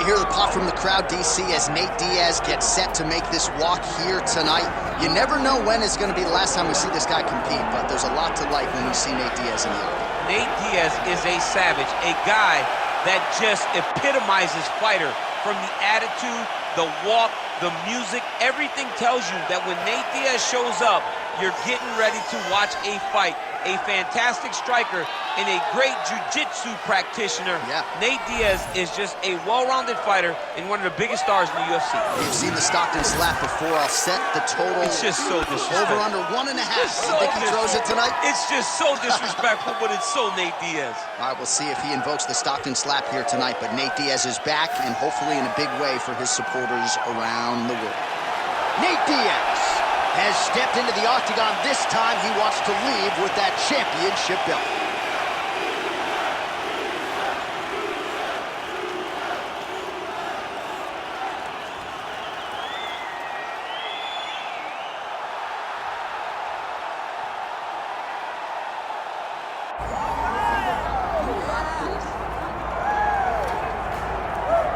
hear the pop from the crowd, DC, as Nate Diaz gets set to make this walk here tonight. You never know when it's going to be the last time we see this guy compete, but there's a lot to like when we see Nate Diaz in the octagon. Nate Diaz is a savage, a guy that just epitomizes fighter. From the attitude, the walk, the music, everything tells you that when Nate Diaz shows up, you're getting ready to watch a fight. A fantastic striker and a great jiu-jitsu practitioner. Yeah. Nate Diaz is just a well-rounded fighter and one of the biggest stars in the UFC. We've seen the Stockton slap before. I'll set the total. It's just so disrespectful. Over under 1.5. You think he throws it tonight? It's just so disrespectful, but it's so Nate Diaz. All right, we'll see if he invokes the Stockton slap here tonight, but Nate Diaz is back, and hopefully in a big way for his supporters around the world. Nate Diaz has stepped into the octagon. This time he wants to leave with that championship belt.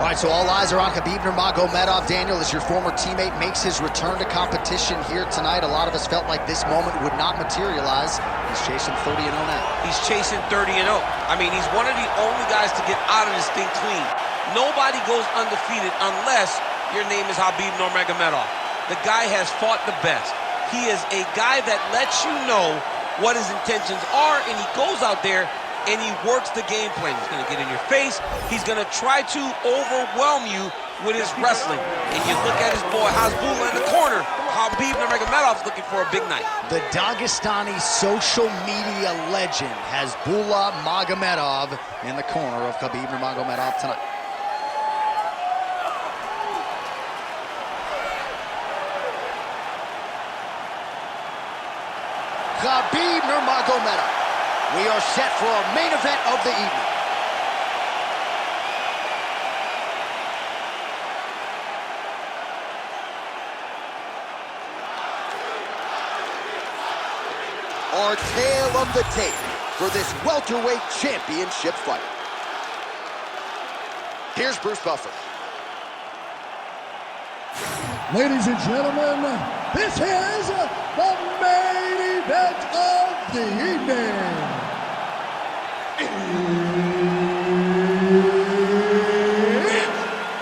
All right, so all eyes are on Khabib Nurmagomedov. Daniel, as your former teammate makes his return to competition here tonight, a lot of us felt like this moment would not materialize. He's chasing 30-0 now. He's chasing 30-0. I mean, he's one of the only guys to get out of this thing clean. Nobody goes undefeated unless your name is Khabib Nurmagomedov. The guy has fought the best. He is a guy that lets you know what his intentions are, and he goes out there and he works the game plan. He's going to get in your face. He's going to try to overwhelm you with his wrestling. And you look at his boy Hasbulla in the corner. Khabib Nurmagomedov's looking for a big night. The Dagestani social media legend Hasbulla Magomedov in the corner of Khabib Nurmagomedov tonight. Khabib Nurmagomedov. We are set for our main event of the evening. Our tale of the tape for this welterweight championship fight. Here's Bruce Buffer. Ladies and gentlemen, this is the main event of the evening. It's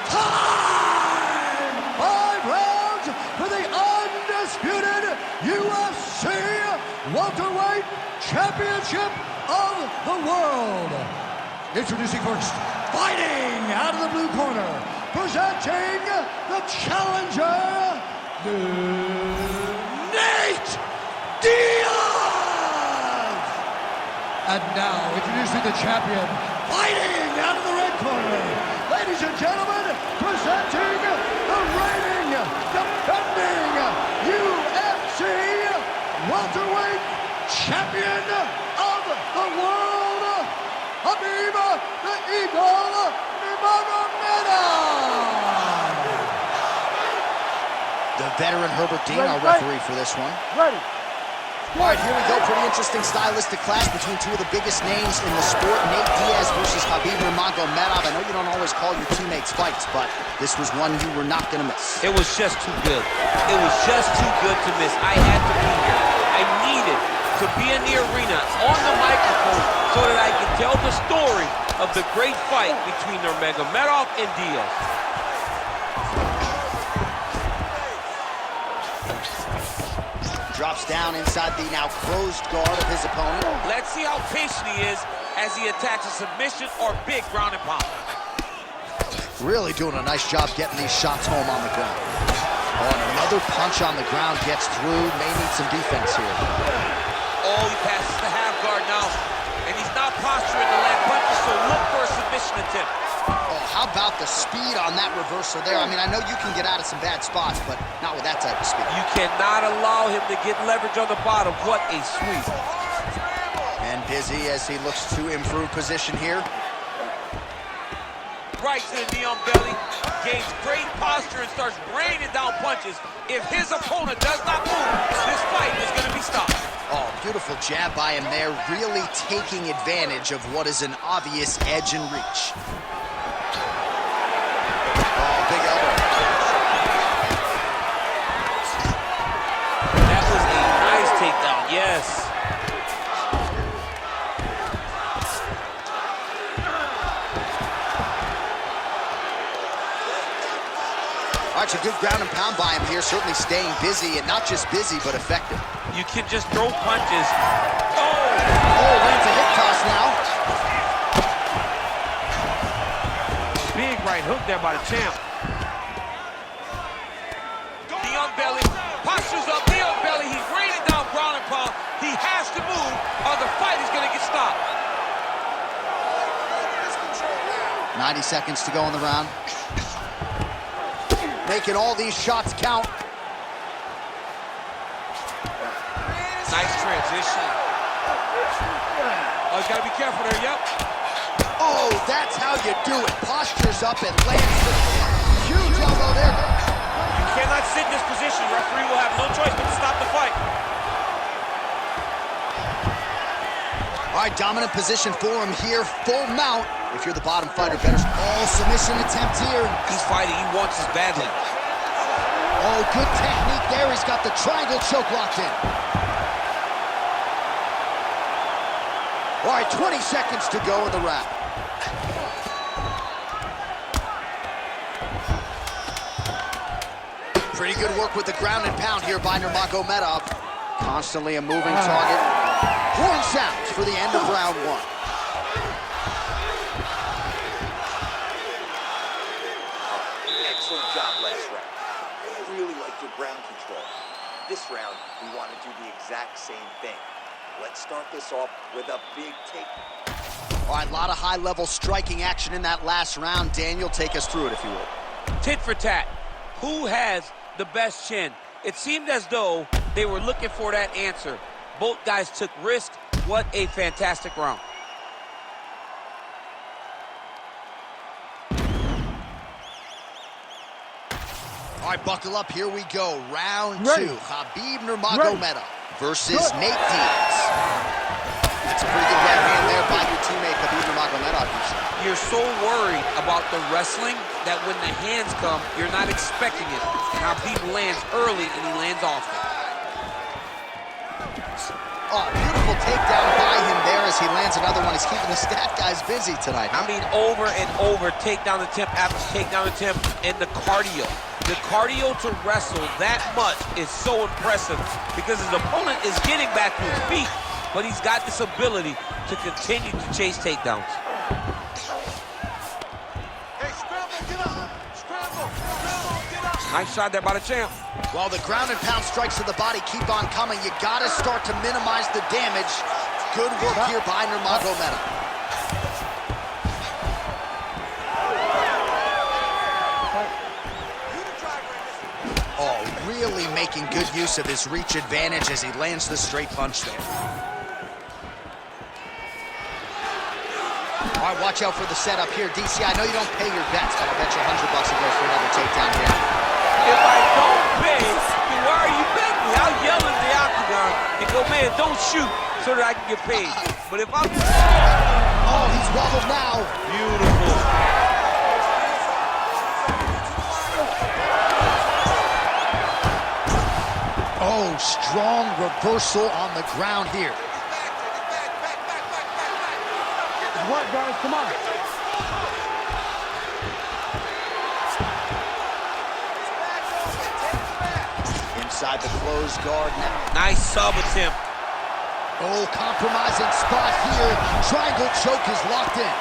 time! 5 rounds for the undisputed UFC welterweight championship of the world. Introducing first, fighting out of the blue corner, presenting the challenger, Nate Diaz! And now, introducing the champion, fighting out of the red corner, ladies and gentlemen, presenting the reigning, defending UFC welterweight champion of the world, Khabib the Eagle Nurmagomedov. The veteran Herbert Dean, our referee for this one. Ready. All right, here we go. Pretty interesting stylistic clash between two of the biggest names in the sport. Nate Diaz versus Khabib Nurmagomedov. I know you don't always call your teammates fights, but this was one you were not going to miss. It was just too good. It was just too good to miss. I had to be here. I needed to be in the arena on the microphone so that I could tell the story of the great fight between Nurmagomedov and Diaz. Drops down inside the now closed guard of his opponent. Let's see how patient he is as he attacks a submission or big ground and pound. Really doing a nice job getting these shots home on the ground. Oh, and another punch on the ground gets through. May need some defense here. Oh, he passes the half guard now. And he's not posturing to land punches, so look for a submission attempt. Oh, how about the speed on that reversal there? I mean, I know you can get out of some bad spots, but not with that type of speed. You cannot allow him to get leverage on the bottom. What a sweep. And busy as he looks to improve position here. Right to the knee on belly. Gains great posture and starts raining down punches. If his opponent does not move, this fight is going to be stopped. Oh, beautiful jab by him there, really taking advantage of what is an obvious edge and reach. Yes. All right, a good ground and pound by him here, certainly staying busy, and not just busy, but effective. You can just throw punches. Oh, lands a hip toss now. Big right hook there by the champ. Knee on belly, postures up, knee on belly. He's raining down ground and pound. He has to move, or the fight is going to get stopped. 90 seconds to go in the round. Making all these shots count. Nice transition. Oh, you gotta be careful there, yep. Oh, that's how you do it. Postures up and lands the huge elbow there. You cannot sit in this position. Referee will have no choice but to stop the fight. All right, dominant position for him here. Full mount. If you're the bottom fighter, better. Oh, submission attempt here. He's fighting. He wants this badly. Oh, good technique there. He's got the triangle choke locked in. All right, 20 seconds to go in the round. Pretty good work with the ground and pound here by Nurmagomedov. Constantly a moving target. Horn sounds for the end of round one. Excellent job last round. I really like your ground control. This round, we want to do the exact same thing. Let's start this off with a big take. All right, a lot of high-level striking action in that last round. Daniel, take us through it, if you will. Tit for tat. Who has the best chin? It seemed as though they were looking for that answer. Both guys took risks. What a fantastic round. All right, buckle up. Here we go. Round two. Khabib Nurmagomedov versus Nate Diaz. That's a pretty good right hand there by your teammate, Khabib Nurmagomedov. You're so worried about the wrestling that when the hands come, you're not expecting it. And Khabib lands early and he lands often. Oh, beautiful takedown by him there as he lands another one. He's keeping the stat guys busy tonight. I mean, over and over, takedown attempt after takedown attempt, and the cardio. The cardio to wrestle that much is so impressive because his opponent is getting back to his feet, but he's got this ability to continue to chase takedowns. Hey, scramble, get up! Scramble, get up! Nice shot there by the champ. While the ground and pound strikes to the body keep on coming, you gotta start to minimize the damage. Good work here by Nurmagomedov. Oh, really making good use of his reach advantage as he lands the straight punch there. All right, watch out for the setup here. DC, I know you don't pay your bets, but I'll bet you $100 it goes for another takedown here. If I don't pay, then why are you betting me? I'll yell in the octagon and go, man, don't shoot so that I can get paid. But if I'm... Oh, he's wobbled now. Beautiful. Oh, strong reversal on the ground here. What, guys? Come on. Inside the closed guard now. Nice sub attempt. Oh, compromising spot here. Triangle choke is locked in.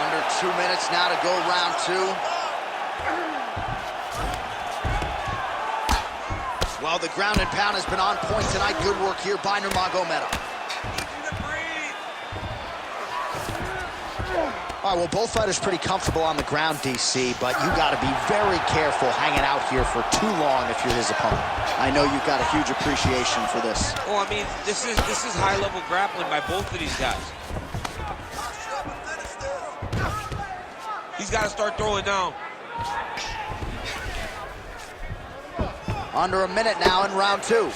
Under 2 minutes now to go round two. Well, the ground and pound has been on point tonight. Good work here by Nurmagomedov. All right, well, both fighters pretty comfortable on the ground, DC, but you got to be very careful hanging out here for too long if you're his opponent. I know you've got a huge appreciation for this. Oh, I mean, this is high-level grappling by both of these guys. He's got to start throwing down. Under a minute now in round two.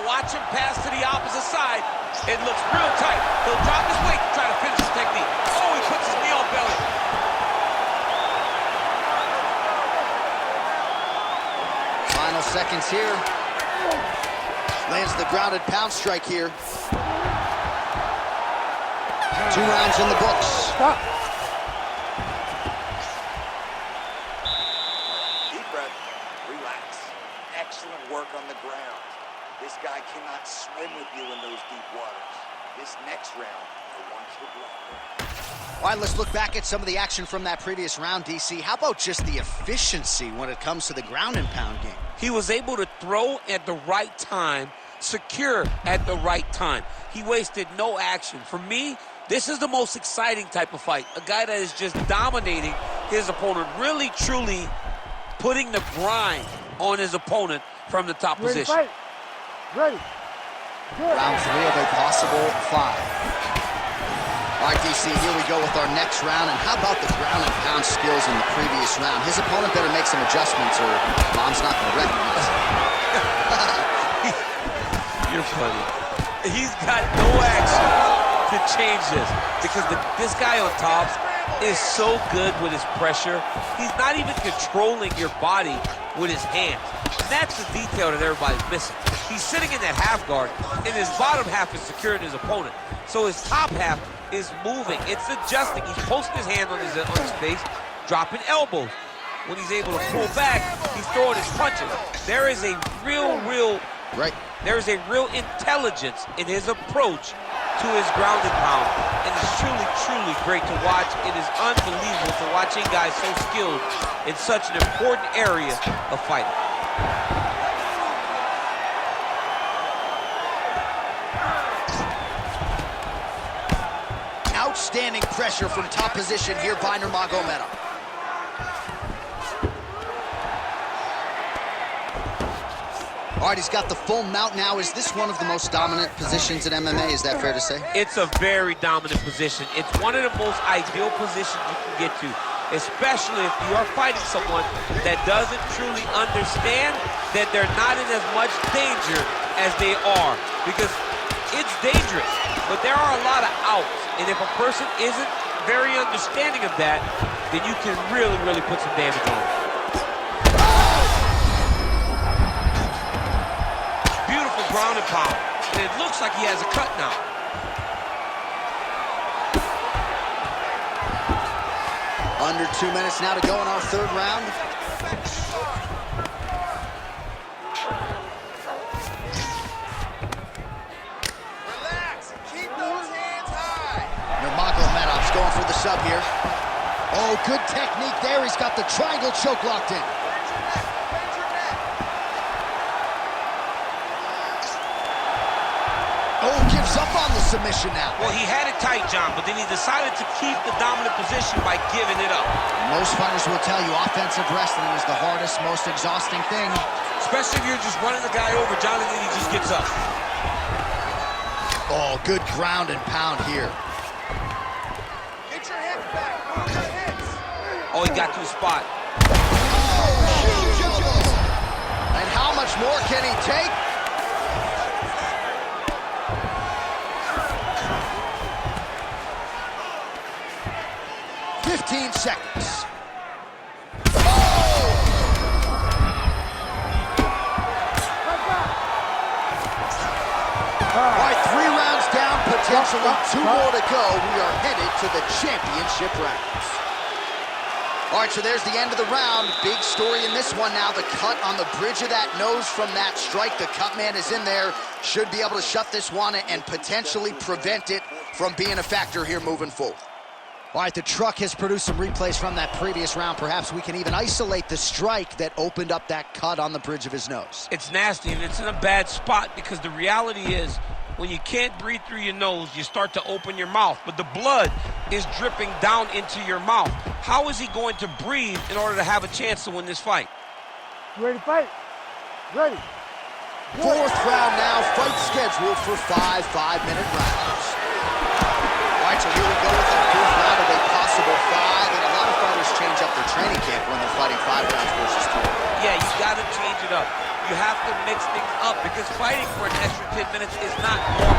watch him pass to the opposite side. It looks real tight. He'll drop his weight to try to finish his technique. Oh, he puts his knee on belly. Final seconds here. Lands the grounded pound strike here. 2 rounds in the books. Stop. Deep breath. Relax. Excellent work on the ground. This guy cannot swim with you in those deep waters. This next round, I want you to block. All right, let's look back at some of the action from that previous round, DC. How about just the efficiency when it comes to the ground and pound game? He was able to throw at the right time, secure at the right time. He wasted no action. For me, this is the most exciting type of fight. A guy that is just dominating his opponent, really, truly putting the grind on his opponent from the top Ready, position. fight. Ready. Good. Round 3 of a possible 5. All right, DC, here we go with our next round. And how about the ground and pound skills in the previous round? His opponent better make some adjustments or Mom's not going to recognize him. You're funny. He's got no action to change this because this guy on top is so good with his pressure. He's not even controlling your body with his hands. And that's the detail that everybody's missing. He's sitting in that half guard, and his bottom half is securing his opponent. So his top half is moving. It's adjusting. He's posting his hand on his face, dropping elbows. When he's able to pull back, he's throwing his punches. There is a real intelligence in his approach to his ground and pound. And it's truly, truly great to watch. It is unbelievable to watch a guy so skilled in such an important area of fighting. Outstanding pressure from top position here by Nurmagomedov. All right, he's got the full mount now. Is this one of the most dominant positions in MMA? Is that fair to say? It's a very dominant position. It's one of the most ideal positions you can get to, especially if you are fighting someone that doesn't truly understand that they're not in as much danger as they are, because it's dangerous, but there are a lot of outs. And if a person isn't very understanding of that, then you can really, really put some damage on them. Beautiful ground and pound. And it looks like he has a cut now. Under 2 minutes now to go in our 3rd round. Nurmagomedov's going for the sub here. Oh, good technique there. He's got the triangle choke locked in. Oh, gives up on the submission now. Well, he had it tight, John, but then he decided to keep the dominant position by giving it up. Most fighters will tell you offensive wrestling is the hardest, most exhausting thing. Especially if you're just running the guy over, John, and then he just gets up. Oh, good ground and pound here. Get your hips back. Move your hips. Oh, he got to his spot. Oh, huge elbow. And how much more can he take? Seconds. All right, 3 rounds down, potentially 2 more to go. We are headed to the championship rounds. All right, so there's the end of the round. Big story in this one now. The cut on the bridge of that nose from that strike. The cut man is in there. Should be able to shut this one and potentially prevent it from being a factor here moving forward. All right, the truck has produced some replays from that previous round. Perhaps we can even isolate the strike that opened up that cut on the bridge of his nose. It's nasty, and it's in a bad spot because the reality is when you can't breathe through your nose, you start to open your mouth, but the blood is dripping down into your mouth. How is he going to breathe in order to have a chance to win this fight? Ready, fight. Ready. 4th round now, fight scheduled for 5 5-minute rounds. All right, so here we go with our 4th round of a possible 5, and a lot of fighters change up their training camp when they're fighting 5 rounds versus 2. Yeah, you got to change it it up. You have to mix things up because fighting for an extra 10 minutes is not normal.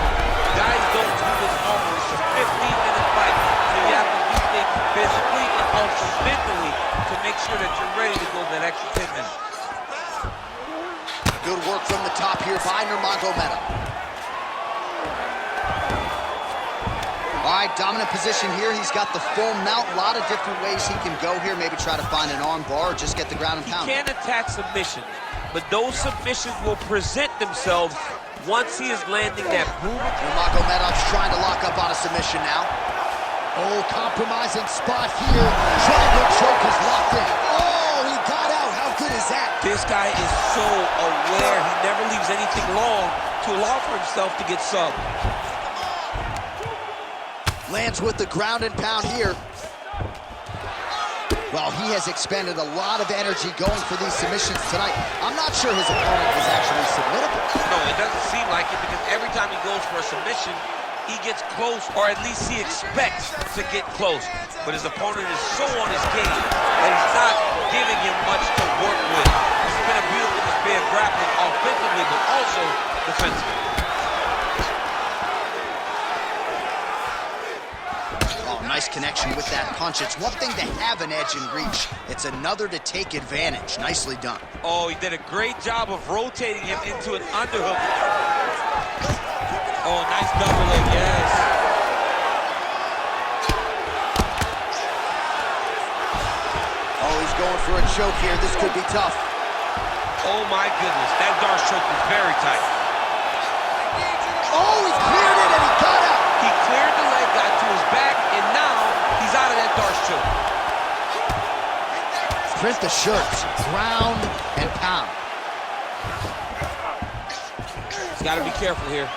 Guys don't do this normally. It's a 15-minute fight. So you have to do things physically and also mentally to make sure that you're ready to go that extra 10 minutes. Good work from the top here by Nurmagomedov. All right, dominant position here. He's got the full mount. A lot of different ways he can go here. Maybe try to find an arm bar or just get the ground and pound. He can attack submissions, but those submissions will present themselves once he is landing that brutal. Nurmagomedov's trying to lock up on a submission now. Oh, compromising spot here. Triangle choke is locked in. Oh, he got out. How good is that? This guy is so aware. He never leaves anything long to allow for himself to get subbed. Lands with the ground and pound here. Well, he has expended a lot of energy going for these submissions tonight. I'm not sure his opponent is actually submittable. No, it doesn't seem like it because every time he goes for a submission, he gets close, or at least he expects to get close. But his opponent is so on his game that he's not giving him much to work with. It's been a beautiful display of grappling offensively, but also defensively. Nice connection with that punch. It's one thing to have an edge and reach. It's another to take advantage. Nicely done. Oh, he did a great job of rotating him into an underhook. Oh, nice double leg, yes. Oh, he's going for a choke here. This could be tough. Oh, my goodness. That Darce choke was very tight. Oh, he's cleared it and he got out. He cleared the leg, got to his back, and now he's out of that Darce choke. Print the shirts, ground and pound. He's got to be careful here.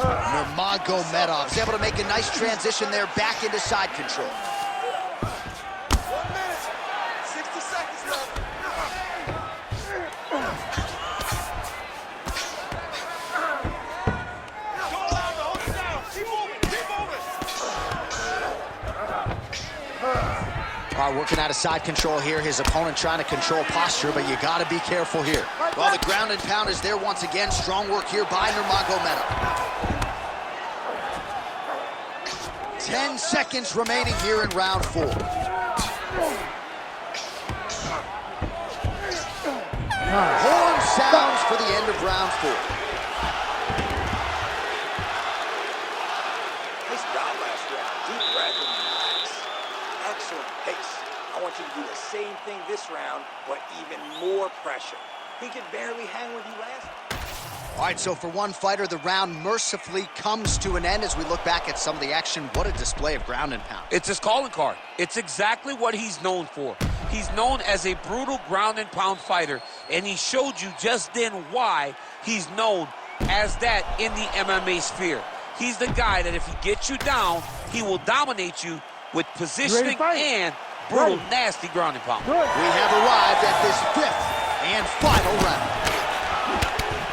Nurmagomedov is able to make a nice transition there back into side control. 1 minute, 60 seconds left. All right, working out of side control here. His opponent trying to control posture, but you got to be careful here. Well, the ground and pound is there once again. Strong work here by Nurmagomedov. 10 seconds remaining here in round 4. Horn sounds for the end of round 4. Nice job last round. Deep breath and relax. Excellent pace. I want you to do the same thing this round, but even more pressure. He could barely hang with you last. All right, so for one fighter, the round mercifully comes to an end as we look back at some of the action. What a display of ground and pound. It's his calling card. It's exactly what he's known for. He's known as a brutal ground and pound fighter, and he showed you just then why he's known as that in the MMA sphere. He's the guy that if he gets you down, he will dominate you with positioning and brutal, nasty ground and pound. We have arrived at this 5th and final round.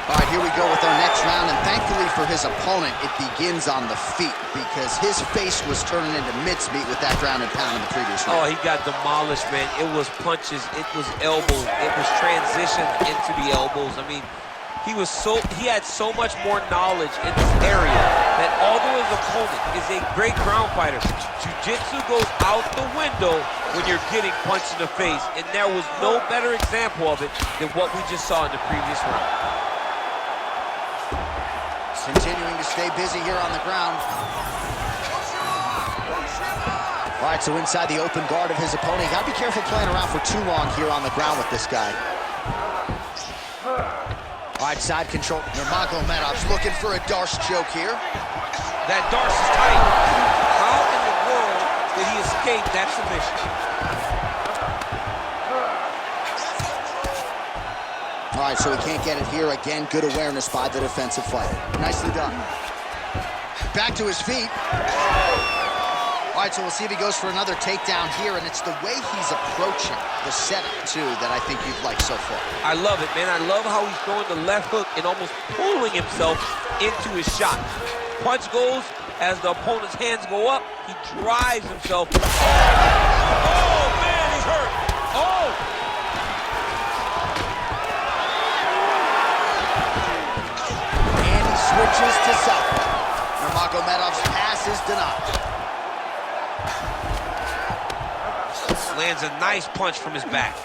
All right, here we go with our next round, and thankfully for his opponent, it begins on the feet because his face was turning into mincemeat with that ground and pound in the previous round. Oh, he got demolished, man. It was punches, it was elbows, it was transitions into the elbows. I mean, he had so much more knowledge in this area that although his opponent is a great ground fighter, jiu-jitsu goes out the window when you're getting punched in the face, and there was no better example of it than what we just saw in the previous round. Continuing to stay busy here on the ground. All right, so inside the open guard of his opponent. You got to be careful playing around for too long here on the ground with this guy. All right, side control. Nurmagomedov's looking for a Darce choke here. That Darce is tight. How in the world did he escape that submission? All right, so he can't get it here. Again, good awareness by the defensive fighter. Nicely done. Back to his feet. All right, so we'll see if he goes for another takedown here, and it's the way he's approaching the setup, too, that I think you've liked so far. I love it, man. I love how he's throwing the left hook and almost pulling himself into his shot. Punch goes, as the opponent's hands go up, he drives himself. Oh, man, he's hurt. Oh! a nice punch from his back.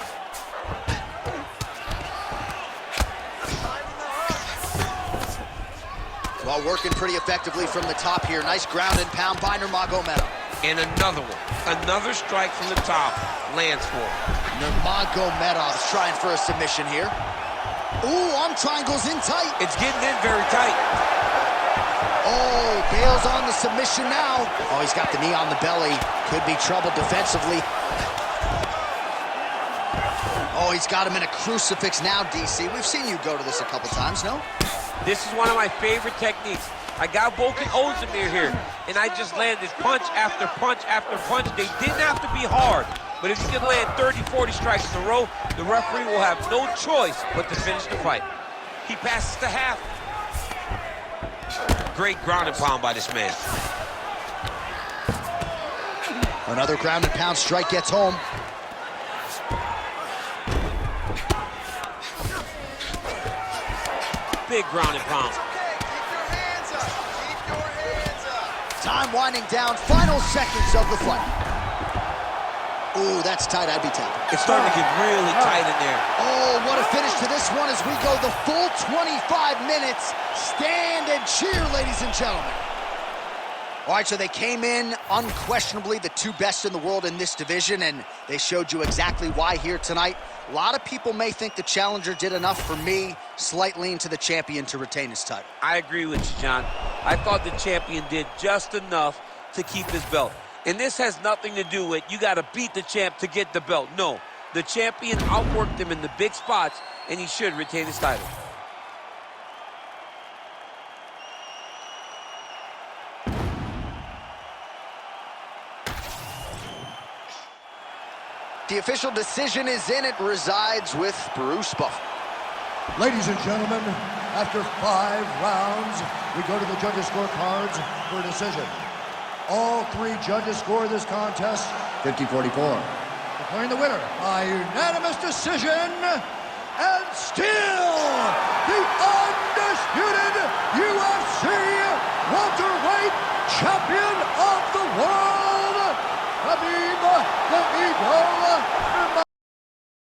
Well, working pretty effectively from the top here. Nice ground and pound by Nurmagomedov. And another one. Another strike from the top lands for him. Nurmagomedov's trying for a submission here. Ooh, arm triangles in tight. It's getting in very tight. Oh, bails on the submission now. Oh, he's got the knee on the belly. Could be trouble defensively. Oh, he's got him in a crucifix now, DC. We've seen you go to this a couple times, no? This is one of my favorite techniques. I got Volkan Ozdemir here, and I just landed punch after punch after punch. They didn't have to be hard, but if you can land 30, 40 strikes in a row, the referee will have no choice but to finish the fight. He passes to half. Great ground and pound by this man. Another ground and pound strike gets home. Big ground and pound. Time winding down, final seconds of the fight. Ooh, that's tight, I'd be tapping. It's starting to get really tight in there. Oh, what a finish to this one as we go the full 25 minutes. Stand and cheer, ladies and gentlemen. All right, so they came in unquestionably the two best in the world in this division, and they showed you exactly why here tonight. A lot of people may think the challenger did enough. For me, slight lean to the champion to retain his title. I agree with you, John. I thought the champion did just enough to keep his belt. And this has nothing to do with you got to beat the champ to get the belt. No, the champion outworked him in the big spots, and he should retain his title. The official decision is in. It resides with Bruce Buffer. Ladies and gentlemen, after 5 rounds, we go to the judges' scorecards for a decision. All 3 judges score this contest 50-44. Declaring the winner by unanimous decision, and still the undisputed UFC welterweight champion of the world, Khabib the Eagle Nurmagomedov.